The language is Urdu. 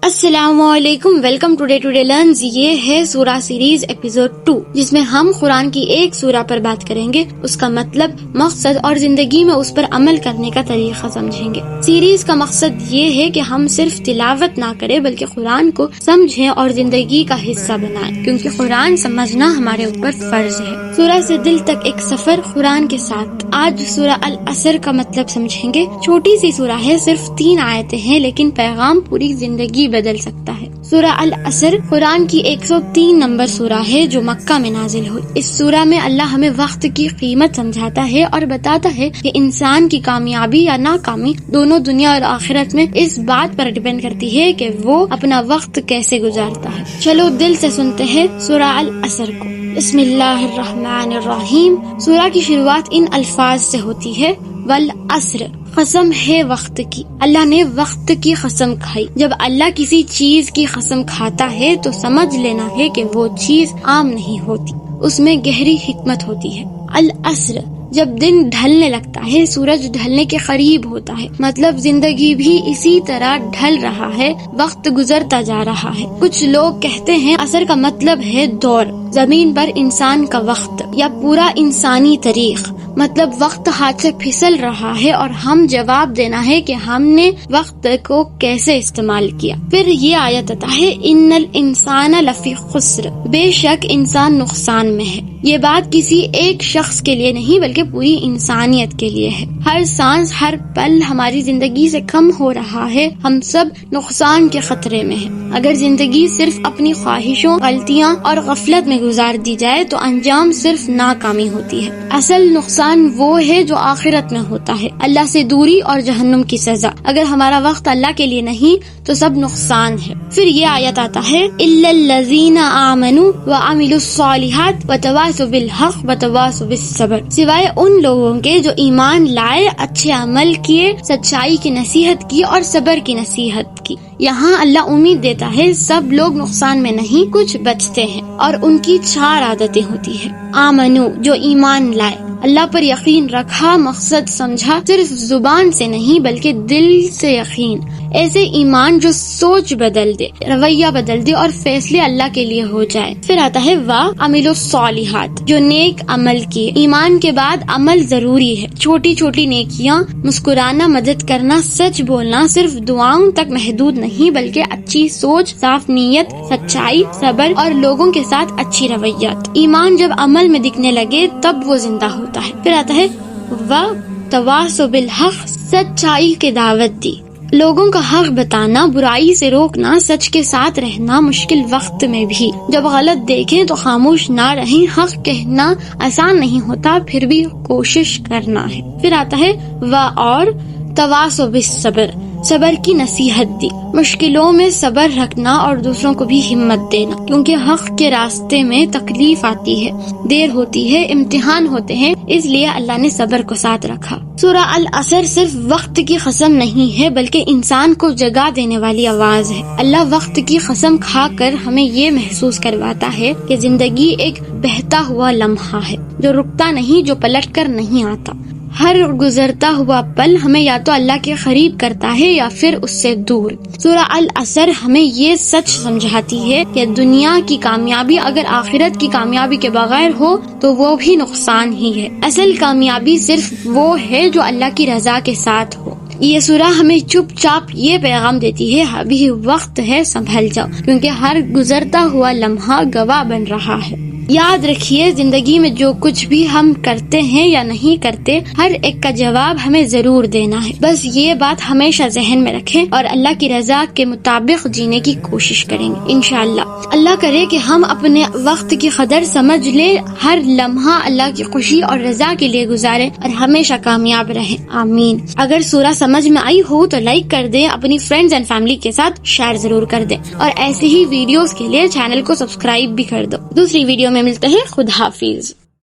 السلام علیکم، ویلکم ٹو ڈے لرنز۔ یہ ہے سورہ سیریز ایپیسوڈ 2، جس میں ہم قرآن کی ایک سورہ پر بات کریں گے، اس کا مطلب، مقصد اور زندگی میں اس پر عمل کرنے کا طریقہ سمجھیں گے۔ سیریز کا مقصد یہ ہے کہ ہم صرف تلاوت نہ کریں بلکہ قرآن کو سمجھیں اور زندگی کا حصہ بنائیں، کیونکہ قرآن سمجھنا ہمارے اوپر فرض ہے۔ سورہ سے دل تک ایک سفر قرآن کے ساتھ۔ آج سورہ العصر کا مطلب سمجھیں گے۔ چھوٹی سی سورہ ہے، صرف 3 آیتیں ہیں، لیکن پیغام پوری زندگی بدل سکتا ہے۔ سورہ العصر قرآن کی 103 نمبر سورہ ہے جو مکہ میں نازل ہوئی۔ اس سورہ میں اللہ ہمیں وقت کی قیمت سمجھاتا ہے اور بتاتا ہے کہ انسان کی کامیابی یا ناکامی دونوں دنیا اور آخرت میں اس بات پر ڈیپینڈ کرتی ہے کہ وہ اپنا وقت کیسے گزارتا ہے۔ چلو دل سے سنتے ہیں سورہ العصر کو۔ بسم اللہ الرحمن الرحیم۔ سورہ کی شروعات ان الفاظ سے ہوتی ہے، والعصر، قسم ہے وقت کی۔ اللہ نے وقت کی قسم کھائی۔ جب اللہ کسی چیز کی قسم کھاتا ہے تو سمجھ لینا ہے کہ وہ چیز عام نہیں ہوتی، اس میں گہری حکمت ہوتی ہے۔ العصر، جب دن ڈھلنے لگتا ہے، سورج ڈھلنے کے قریب ہوتا ہے، مطلب زندگی بھی اسی طرح ڈھل رہا ہے، وقت گزرتا جا رہا ہے۔ کچھ لوگ کہتے ہیں عصر کا مطلب ہے دور، زمین پر انسان کا وقت یا پورا انسانی تاریخ، مطلب وقت ہاتھ سے پھسل رہا ہے اور ہم جواب دینا ہے کہ ہم نے وقت کو کیسے استعمال کیا۔ پھر یہ آیت آتا ہے، ان الانسان لفی خسر، بے شک انسان نقصان میں ہے۔ یہ بات کسی ایک شخص کے لیے نہیں بلکہ پوری انسانیت کے لیے ہے۔ ہر سانس، ہر پل ہماری زندگی سے کم ہو رہا ہے، ہم سب نقصان کے خطرے میں ہیں۔ اگر زندگی صرف اپنی خواہشوں، غلطیاں اور غفلت میں گزار دی جائے تو انجام صرف ناکامی ہوتی ہے۔ اصل نقصان وہ ہے جو آخرت میں ہوتا ہے، اللہ سے دوری اور جہنم کی سزا۔ اگر ہمارا وقت اللہ کے لیے نہیں تو سب نقصان ہے۔ پھر یہ آیت آتا ہے، الا الذین آمنوا وعملوا الصالحات وتواصوا بالحق وتواصوا بالصبر، سوائے ان لوگوں کے جو ایمان لائے، اچھے عمل کیے، سچائی کی نصیحت کی اور صبر کی نصیحت کی۔ یہاں اللہ امید دیتا ہے سب لوگ نقصان میں نہیں، کچھ بچتے ہیں، اور ان کی 4 عادتیں ہوتی ہیں۔ آمنو، جو ایمان لائے، اللہ پر یقین رکھا، مقصد سمجھا، صرف زبان سے نہیں بلکہ دل سے یقین، ایسے ایمان جو سوچ بدل دے، رویہ بدل دے اور فیصلے اللہ کے لیے ہو جائے۔ پھر آتا ہے وعملوا الصالحات، جو نیک عمل کیے۔ ایمان کے بعد عمل ضروری ہے۔ چھوٹی چھوٹی نیکیاں، مسکرانا، مدد کرنا، سچ بولنا صرف دعاؤں تک محدود نہیں بلکہ اچھی سوچ، صاف نیت، سچائی، صبر اور لوگوں کے ساتھ اچھی رویات۔ ایمان جب عمل میں دکھنے لگے تب وہ زندہ ہوتا ہے۔ پھر آتا ہے وتواصوا بالحق، سچائی کی دعوت دی، لوگوں کا حق بتانا، برائی سے روکنا، سچ کے ساتھ رہنا مشکل وقت میں بھی۔ جب غلط دیکھیں تو خاموش نہ رہیں، حق کہنا آسان نہیں ہوتا پھر بھی کوشش کرنا ہے۔ پھر آتا ہے اور تواصوا بالصبر، صبر کی نصیحت دی، مشکلوں میں صبر رکھنا اور دوسروں کو بھی ہمت دینا، کیونکہ حق کے راستے میں تکلیف آتی ہے، دیر ہوتی ہے، امتحان ہوتے ہیں، اس لیے اللہ نے صبر کو ساتھ رکھا۔ سورہ العصر صرف وقت کی قسم نہیں ہے بلکہ انسان کو جگا دینے والی آواز ہے۔ اللہ وقت کی قسم کھا کر ہمیں یہ محسوس کرواتا ہے کہ زندگی ایک بہتا ہوا لمحہ ہے جو رکتا نہیں، جو پلٹ کر نہیں آتا۔ ہر گزرتا ہوا پل ہمیں یا تو اللہ کے قریب کرتا ہے یا پھر اس سے دور۔ سورہ العصر ہمیں یہ سچ سمجھاتی ہے کہ دنیا کی کامیابی اگر آخرت کی کامیابی کے بغیر ہو تو وہ بھی نقصان ہی ہے۔ اصل کامیابی صرف وہ ہے جو اللہ کی رضا کے ساتھ ہو۔ یہ سورہ ہمیں چپ چاپ یہ پیغام دیتی ہے، ابھی وقت ہے، سنبھل جاؤ، کیونکہ ہر گزرتا ہوا لمحہ گواہ بن رہا ہے۔ یاد رکھیے، زندگی میں جو کچھ بھی ہم کرتے ہیں یا نہیں کرتے، ہر ایک کا جواب ہمیں ضرور دینا ہے۔ بس یہ بات ہمیشہ ذہن میں رکھیں اور اللہ کی رضا کے مطابق جینے کی کوشش کریں گے انشاءاللہ۔ اللہ کرے کہ ہم اپنے وقت کی قدر سمجھ لیں، ہر لمحہ اللہ کی خوشی اور رضا کے لیے گزاریں اور ہمیشہ کامیاب رہیں، آمین۔ اگر سورہ سمجھ میں آئی ہو تو لائک کر دیں، اپنی فرینڈز اینڈ فیملی کے ساتھ شیئر ضرور کر دیں، اور ایسے ہی ویڈیوز کے لیے چینل کو سبسکرائب بھی کر دو۔ دوسری ویڈیو میں ملتے ہیں، خدا حافظ۔